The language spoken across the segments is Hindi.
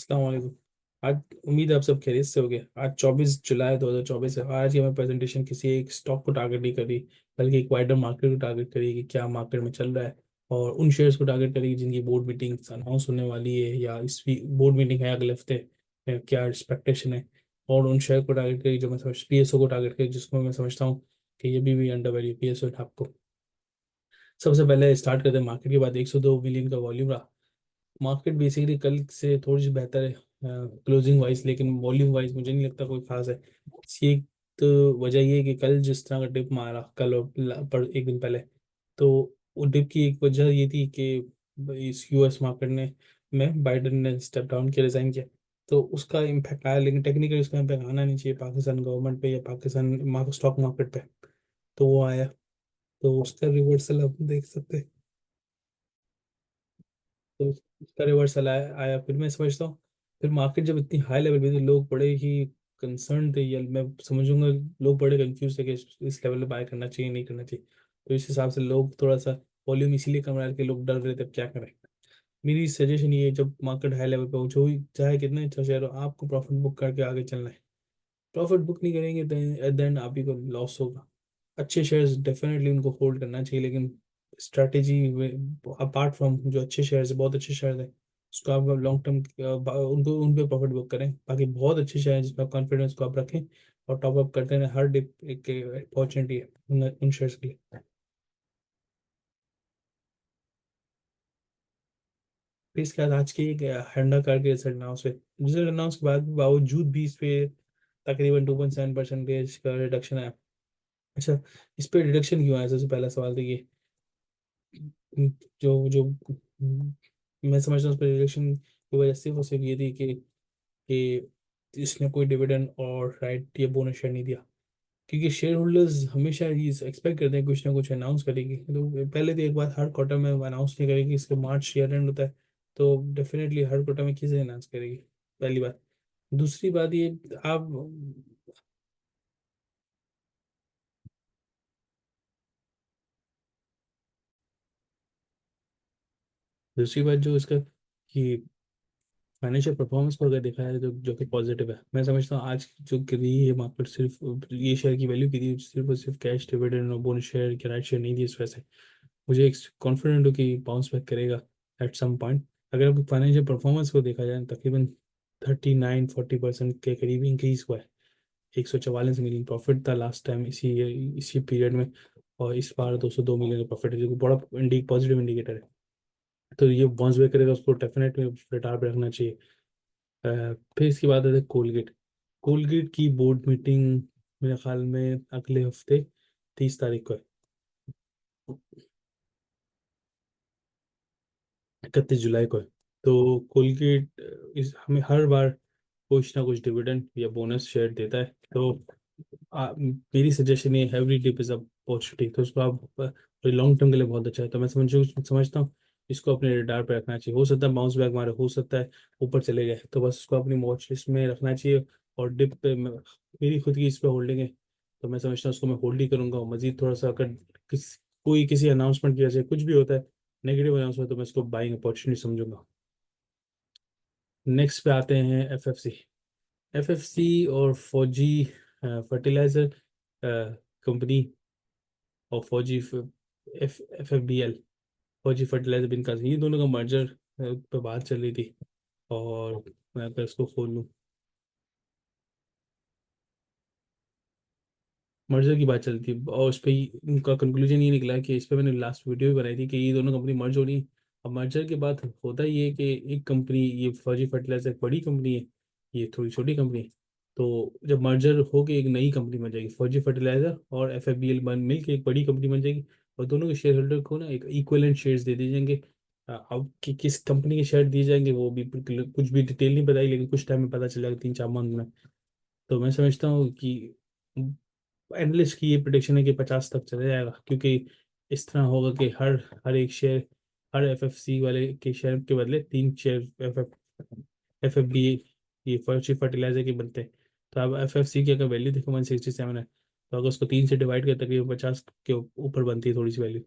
अस्सलाम वालेकुम। आज उम्मीद है आप सब खैरियत से हो गए। आज 24 जुलाई 2024 है। आज की हमें प्रेजेंटेशन किसी एक स्टॉक को टारगेट नहीं करी, बल्कि एक वाइडर मार्केट को टारगेट करी कि क्या मार्केट में चल रहा है, और उन शेयर्स को टारगेट करेगी जिनकी बोर्ड मीटिंग अनाउंस होने वाली है या इस बोर्ड मीटिंग है अगले हफ्ते, क्या एक्सपेक्टेशन है। और उन शेयर को टारगेट करेगी जो मैं समझ पीएसओ को टारगेट करेगी, जिसको मैं समझता हूँ कि ये भी अंडर वैल्यू पीएसओ है आपको। सबसे पहले स्टार्ट करते हैं मार्केट के बाद। 102 मिलियन का वॉल्यूम रहा। मार्केट बेसिकली कल से थोड़ी सी बेहतर है क्लोजिंग वाइज, लेकिन वॉल्यूम वाइज मुझे नहीं लगता कोई खास है। इसकी एक तो वजह ये है कि कल जिस तरह का डिप मारा, कल और पर एक दिन पहले, तो वो डिप की एक वजह ये थी कि इस यूएस मार्केट ने में बाइडेन ने स्टेप डाउन किया, रिजाइन किया। तो उसका इम्पैक्ट आया, लेकिन टेक्निकली उसका इम्पैक्ट आना नहीं चाहिए पाकिस्तान गवर्नमेंट पे या पाकिस्तान स्टॉक मार्केट पे। तो वो आया, तो उसका रिवर्सल आप देख सकते हैं। तो उसका रिवर्सल आया फिर मैं समझता हूँ। फिर मार्केट जब इतनी हाई लेवल पे थी, लोग बड़े ही कंसर्न थे, या मैं समझूंगा लोग बड़े कंफ्यूज थे कि इस लेवल पे बाय करना चाहिए नहीं करना चाहिए। तो इस हिसाब से लोग थोड़ा सा वॉल्यूम इसीलिए कम रहा कि लोग डर रहे थे अब क्या करें। मेरी सजेशन ये है, जब मार्केट हाई लेवल पे हो, जो ही चाहे कितना अच्छा शेयर हो, आपको प्रॉफिट बुक करके आगे चलना है। प्रॉफिट बुक नहीं करेंगे तो एट द एंड आप ही को लॉस होगा। अच्छे शेयर्स डेफिनेटली उनको होल्ड करना चाहिए, लेकिन स्ट्रैटेजी अपार्ट फ्रॉम जो अच्छे शेयर्स है, बहुत अच्छे शेयर्स है, उसको आप लॉन्ग टर्म उनको उन पे प्रॉफिट बुक करें। बाकी बहुत अच्छे शेयर हैं जिसमें कॉन्फिडेंस को आप रखें और टॉप अप करते रहें। हर डिप एक अपॉर्चुनिटी है उन शेयर्स के लिए। फिर इसके बाद आज की एक हंडा करके रिजल्ट अनाउंस हुए। रिजल्ट अनाउंस के बाद बावजूद भी इस पे तकरीबन 2.7% का रिडक्शन है। अच्छा, इस पे रिडक्शन क्यों आया? सबसे पहला सवाल तो ये, जो जो मैं समझता हूँ उस पर रिडक्शन की वजह सिर्फ और सिर्फ ये थी कि इसने कोई डिविडेंड और राइट या बोनस शेयर नहीं दिया। क्योंकि शेयर होल्डर्स हमेशा ये एक्सपेक्ट करते हैं कुछ ना कुछ अनाउंस करेगी, तो पहले तो एक बात, हर क्वार्टर में अनाउंस नहीं करेगी, इसके मार्च ईयर एंड होता है। तो डेफिनेटली हर क्वार्टर में किसे अनाउंस करेगी, पहली बात। दूसरी बात ये, आप दूसरी बात जो इसका कि फाइनेंशियल परफॉर्मेंस को अगर देखा जाए तो जो कि पॉजिटिव है। मैं समझता हूँ आज जो गिरी है मार्केट, सिर्फ ये शेयर की वैल्यू गिरी सिर्फ और सिर्फ कैश डिविडेंड और बोनस शेयर के राइट शेयर नहीं दी इस वजह से। मुझे एक कॉन्फिडेंट हूँ कि बाउंस बैक करेगा एट सम पॉइंट। अगर आपको फाइनेंशियल परफॉर्मेंस को देखा जाए, तकरीबन 39-40% के करीब इंक्रीज हुआ है। 144 मिलियन प्रॉफिट था लास्ट टाइम इसी पीरियड में, और इस बार 202 मिलियन का प्रॉफिट है, जो कि बड़ा पॉजिटिव इंडिकेटर है। तो ये बाउंस बैक करेगा, उसको डेफिनेटली रडार पे रखना चाहिए। फिर इसके बाद आता है कोलगेट। कोलगेट की बोर्ड मीटिंग मेरे ख्याल में अगले हफ्ते 30 तारीख को है। 31 जुलाई को है। तो कोलगेट इस हमें हर बार कुछ ना कुछ डिविडेंड या बोनस शेयर देता है। तो मेरी सजेशन ये, एवरी डिप इज अपॉर्चुनिटी, तो उसको आप लॉन्ग टर्म के लिए बहुत अच्छा है। तो मैं समझता हूँ इसको अपने रडार पे रखना चाहिए। हो सकता है बाउंस बैक मारे, हो सकता है ऊपर चले जाए, तो बस उसको अपनी वॉच लिस्ट में रखना चाहिए। और डिप पे मेरी खुद की इस पे होल्डिंग है, तो मैं समझता हूँ उसको मैं होल्ड ही करूंगा। और मजीद थोड़ा सा अगर कोई किसी अनाउंसमेंट की वजह से कुछ भी होता है, नेगेटिव अनाउंसमेंट, तो मैं इसको बाइंग अपॉर्चुनिटी समझूंगा। नेक्स्ट पे आते हैं एफएफसी। एफएफसी और फौजी फर्टिलाइजर कंपनी, और फौजी एफएफबीएल, फौजी फर्टिलाइजर बिन कासिम, ये दोनों का मर्जर पे बात चल रही थी। और मैं अगर इसको खोल लूँ, मर्जर की बात चल रही थी, और उस पर उनका कंक्लूजन ये निकला कि इस पे मैंने लास्ट वीडियो भी बनाई थी कि ये दोनों कंपनी मर्ज हो रही है। अब मर्जर के बाद होता ही है कि एक कंपनी, ये फौजी फर्टिलाइजर एक बड़ी कंपनी है, ये थोड़ी छोटी कंपनी है। तो जब मर्जर हो के एक नई कंपनी बन जाएगी, फौजी फर्टिलाइजर और एफएफबीएल बन मिल के एक बड़ी कंपनी बन जाएगी। और दोनों के शेयर होल्डर को ना एक इक्वलेंट शेयर्स दे दिए जाएंगे। अब किस कंपनी के शेयर दिए जाएंगे वो भी कुछ भी डिटेल नहीं बताई, लेकिन कुछ टाइम में पता चल जाएगा, 3-4 मंथ में। तो मैं समझता हूँ कि एनालिस्ट की ये प्रिडिक्शन है कि 50 तक चला जाएगा, क्योंकि इस तरह होगा कि हर हर एक शेयर, हर एफएफसी वाले के शेयर के बदले 3 शेयर एफ एफ बी, ये फर्जी फर्टिलाइजर के बनते हैं। तो अब एफएफसी की अगर वैल्यू देखो 167 है, तो अगर उसको 3 से डिवाइड करते तकरीबन 50 के ऊपर बनती है थोड़ी सी वैल्यू।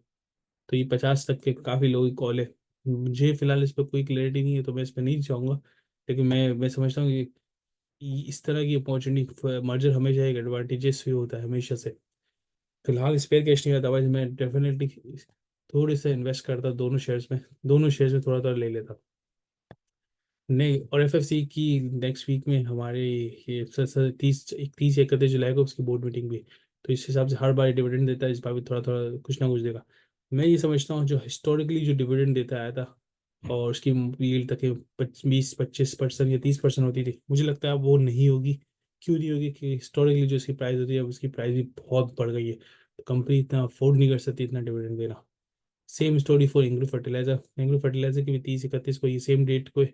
तो ये 50 तक के काफ़ी लोगों की कॉल है। मुझे फिलहाल इस पर कोई क्लैरिटी नहीं है, तो मैं इस पर नहीं चाहूँगा। लेकिन मैं समझता हूँ कि इस तरह की अपॉर्चुनिटी मर्जर हमेशा एक एडवांटेजेस ही होता है हमेशा से। फिलहाल स्पेयर कैश नहीं आता भाई, मैं डेफिनेटली थोड़े से इन्वेस्ट करता दोनों शेयर्स में थोड़ा थोड़ा ले लेता। नहीं, और एफएफसी की नेक्स्ट वीक में हमारे ये 30 31 जुलाई को उसकी बोर्ड मीटिंग भी है। तो इस हिसाब से हर बार डिविडेंड देता है, इस बार भी थोड़ा थोड़ा कुछ ना कुछ देगा। मैं ये समझता हूँ जो हिस्टोरिकली जो डिविडेंड देता आया था और उसकी यील्ड तक 20 25% या 30% होती थी, मुझे लगता है अब वो नहीं होगी। क्यों नहीं होगी? कि हिस्टोरिकली जो उसकी प्राइस होती है अब उसकी प्राइस भी बहुत बढ़ गई है, तो कंपनी इतना अफोर्ड नहीं कर सकती इतना डिविडेंड देना। Same story for Engro fertiliser की भी 30 31 को, ये सेम डेट को है,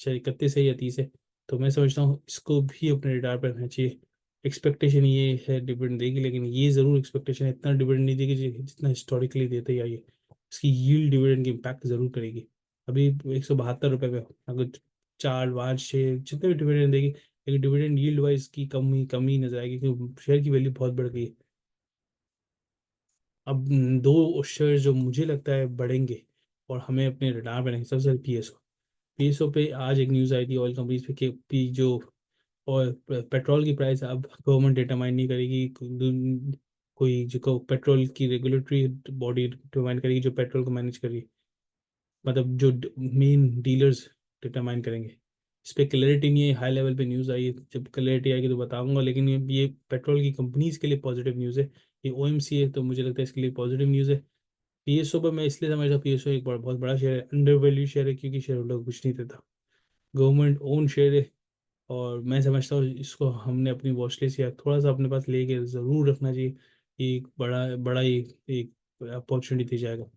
शायद 31 है या 30 है। तो मैं समझता हूँ इसको भी अपने रिडार पर रखना चाहिए। एक्सपेक्टेशन ये है डिविडेंड देगी, लेकिन ये जरूर एक्सपेक्टेशन है इतना डिविडेंड नहीं देगी जितना हिस्टोरिकली देते ही आई है। इसकी यील्ड डिविडेंड की इम्पैक्ट जरूर करेगी। अभी 172 रुपये पे अगर 4 5 6 जितने भी डिविडेंड देगी, लेकिन डिविडेंड यील्ड वाइज की कमी कमी नजर आएगी क्योंकि शेयर की वैल्यू बहुत बढ़ गई है। अब दो शेयर जो मुझे लगता है बढ़ेंगे और हमें अपने रडार बनाएंगे, सबसे पहले पीएसओ। पीएसओ पे आज एक न्यूज़ आई थी ऑयल कंपनीज पे कि जो ऑयल पेट्रोल की प्राइस अब गवर्नमेंट डिटरमाइन नहीं करेगी, कोई जो पेट्रोल की रेगुलेटरी बॉडी डिटरमाइन करेगी जो पेट्रोल को मैनेज करेगी, मतलब जो मेन डीलर्स डिटरमाइन करेंगे। इस पर क्लैरिटी नहीं है, हाई लेवल पे न्यूज़ आई है, जब क्लैरिटी आएगी तो बताऊंगा। लेकिन ये पेट्रोल की कंपनीज के लिए पॉजिटिव न्यूज़ है। ये ओएमसी है तो मुझे लगता है इसके लिए पॉजिटिव न्यूज़ है। पीएसओ पर मैं इसलिए समझता हूँ पीएसओ एक बहुत बड़ा शेयर है, अंडर वैल्यू शेयर है, क्योंकि शेयर होल्डर को कुछ नहीं देता, गवर्नमेंट ओन शेयर है। और मैं समझता हूँ इसको हमने अपनी वॉच लिस्ट या थोड़ा सा अपने पास लेके ज़रूर रखना चाहिए। ये एक बड़ा बड़ा ही एक अपॉर्चुनिटी दी जाएगा।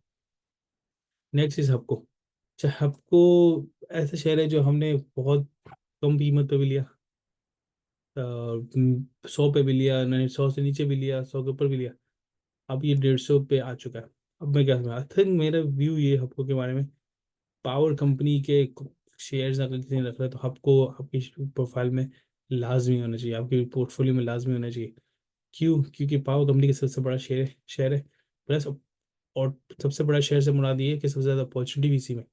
Next is हबको। अच्छा, हबको ऐसा शेयर है जो हमने बहुत कम कीमत पे भी लिया, 100 पे भी लिया, नहीं 100 से नीचे भी लिया, 100 के ऊपर भी लिया। अब ये 150 पे आ चुका है। अब मैं क्या समझ, आई थिंक मेरा व्यू ये हबको के बारे में, पावर कंपनी के शेयर्स अगर किसी ने रख रहा है तो आपको आपकी प्रोफाइल में लाजमी होना चाहिए, आपके पोर्टफोलियो में लाजमी होना चाहिए। क्यों? क्योंकि पावर कंपनी का सबसे बड़ा शेयर है प्लस, और सबसे बड़ा शेयर से मुराद ये है कि सबसे ज़्यादा अपॉर्चुनिटी भी इसी में।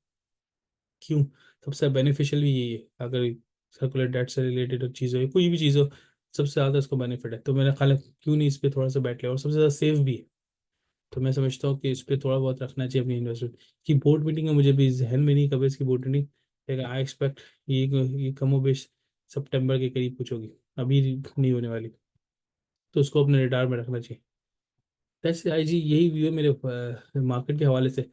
क्यों? सबसे बेनिफिशियल भी यही है। अगर सर्कुलर डेट से रिलेटेड चीज़ हो या कोई भी चीज़ हो, सबसे ज़्यादा इसको बेनिफिट है। तो मेरा ख्याल है क्यों नहीं इस पर थोड़ा सा बैठ लिया, और सबसे ज़्यादा सेफ भी है। तो मैं समझता हूँ कि इस पर थोड़ा बहुत रखना चाहिए अपनी इन्वेस्टमेंट की। बोर्ड मीटिंग है, मुझे भी जहन में नहीं कब है इसकी बोर्ड मीटिंग, लेकिन आई एक्सपेक्ट ये कमो बेश सितंबर के करीब कुछ होगी, अभी नहीं होने वाली। तो उसको अपने रिडार में रखना चाहिए। वैसे आई जी यही व्यू है मेरे मार्केट के हवाले से।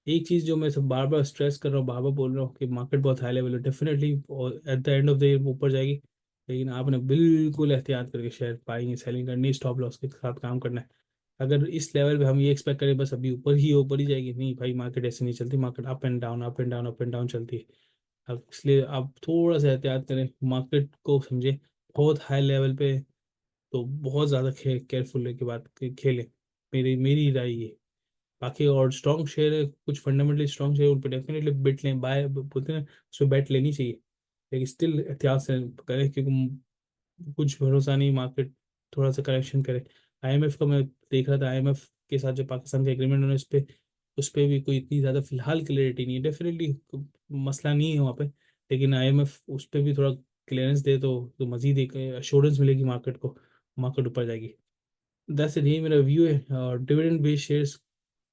एक चीज़ जो मैं सब बार बार स्ट्रेस कर रहा हूँ, बार बार बोल रहा हूँ कि मार्केट बहुत हाई लेवल है, definitely at the end of the year ऊपर जाएगी। लेकिन आपने बिल्कुल एहतियात करके शेयर बाइंग सेलिंग करनी, स्टॉप लॉस के साथ काम करना है। अगर इस लेवल पे हम ये एक्सपेक्ट करें बस अभी ऊपर ही जाएगी, नहीं भाई, मार्केट ऐसे नहीं चलती, market up and down up and down up and down चलती है। अब इसलिए आप थोड़ा सा एहतियात करें, मार्केट को समझे बहुत हाई लेवल पे, तो बहुत ज़्यादा केयरफुल के बाद खेलें। मेरी राय ये। बाकी और स्ट्रॉन्ग शेयर है, कुछ फंडामेंटली स्ट्रॉन्ग शेयर, उन पर डेफिनेटली बेट लें, बाय बोलते हैं उस पर बेट लेनी चाहिए। लेकिन स्टिल एहतियात से करें, क्योंकि कुछ भरोसा नहीं मार्केट थोड़ा सा करेक्शन करे। आईएमएफ का मैं देख रहा था, आईएमएफ के साथ जो पाकिस्तान का एग्रीमेंट उन्होंने उस पे भी कोई इतनी ज़्यादा फिलहाल क्लियरिटी नहीं है, डेफिनेटली मसला नहीं है वहाँ पे। लेकिन आईएमएफ उस पर भी थोड़ा क्लियरेंस दे तो मजीद एक अश्योरेंस मिलेगी मार्केट को, मार्केट ऊपर जाएगी। दैट्स इट, यही मेरा व्यू है। और डिविडेंड बेस्ड शेयर्स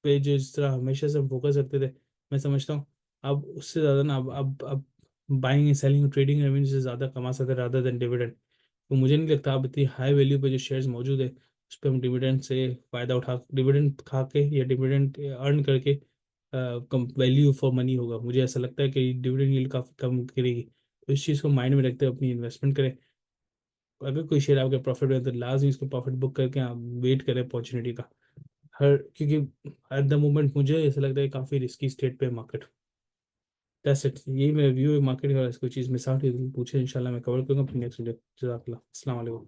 पे जो इस तरह हमेशा से फोकस करते थे, मैं समझता हूँ अब उससे ज़्यादा ना, अब बाइंग सेलिंग ट्रेडिंग रेवेन्यू से ज़्यादा कमा सकते रादर देन डिविडेंड। तो मुझे नहीं लगता अब इतनी हाई वैल्यू पे जो शेयर्स मौजूद है उस पर हम डिविडेंड से फ़ायदा उठा, डिविडेंड खा के या डिविडेंड अर्न करके कम वैल्यू फॉर मनी होगा। मुझे ऐसा लगता है कि डिविडेंड यील्ड काफ़ी कम करेगी। तो इस चीज़ को माइंड में रखते हुए अपनी इन्वेस्टमेंट करें। अगर कोई शेयर आपके प्रॉफिट में, तो लाजमी इसको प्रॉफिट बुक करके आप वेट करें अपॉर्चुनिटी का। क्योंकि एट द मोमेंट मुझे ऐसा लगता है काफ़ी रिस्की स्टेट पे मार्केट। दैट्स इट, यही मेरा व्यू है मार्केट का। कोई चीज़ मिस आउट पूछे, इंशाल्लाह मैं कवर करूँगा अपनी नेक्स्ट वीडियो। जज़ाकल्लाह, अस्सलाम वालेकुम।